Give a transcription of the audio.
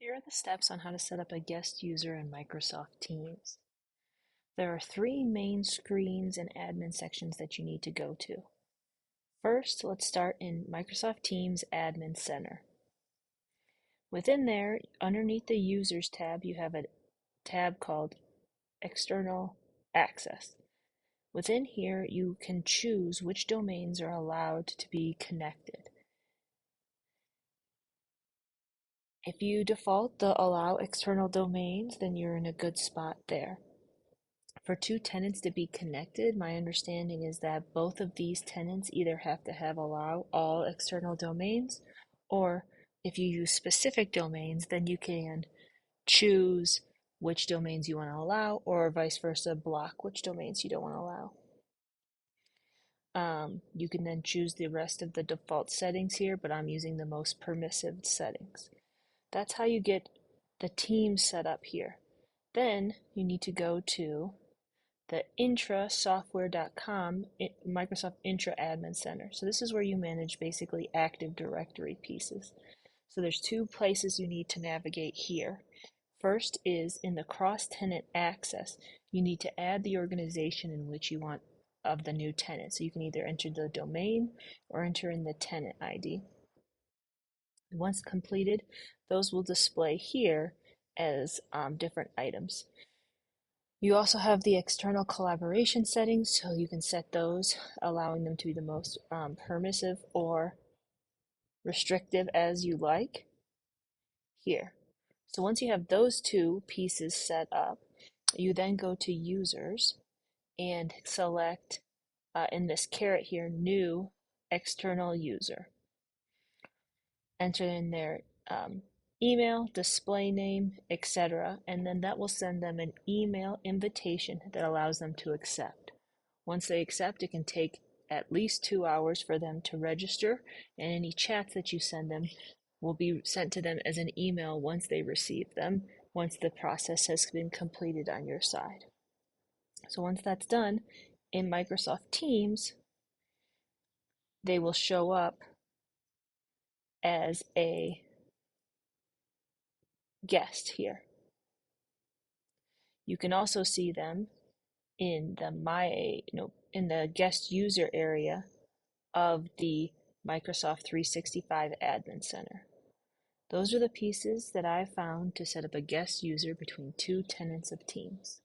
Here are the steps on how to set up a guest user in Microsoft Teams. There are three main screens and admin sections that you need to go to. First, let's start in Microsoft Teams Admin Center. Within there, underneath the Users tab, you have a tab called External Access. Within here, you can choose which domains are allowed to be connected. If you default the Allow External Domains, then you're in a good spot there. For two tenants to be connected, my understanding is that both of these tenants either have to have allow all external domains, or if you use specific domains, then you can choose which domains you want to allow, or vice versa, block which domains you don't want to allow. You can then choose the rest of the default settings here, but I'm using the most permissive settings. That's how you get the team set up here. Then you need to go to the intrasoftware.com Microsoft Entra Admin Center. So this is where you manage basically Active Directory pieces. So there's two places you need to navigate here. First is in the Cross-Tenant access. You need to add the organization in which you want of the new tenant. So you can either enter the domain or enter in the tenant ID. Once completed, those will display here as different items. You also have the external collaboration settings, so you can set those, allowing them to be the most permissive or restrictive as you like here. So once you have those two pieces set up, you then go to Users and select in this caret here, New External User. Enter in their email, display name, etc., and then that will send them an email invitation that allows them to accept. Once they accept, it can take at least 2 hours for them to register, and any chats that you send them will be sent to them as an email once they receive them, once the process has been completed on your side. So once that's done, in Microsoft Teams, they will show up as a guest here. You can also see them in the guest user area of the Microsoft 365 Admin Center. Those are the pieces that I found to set up a guest user between two tenants of Teams.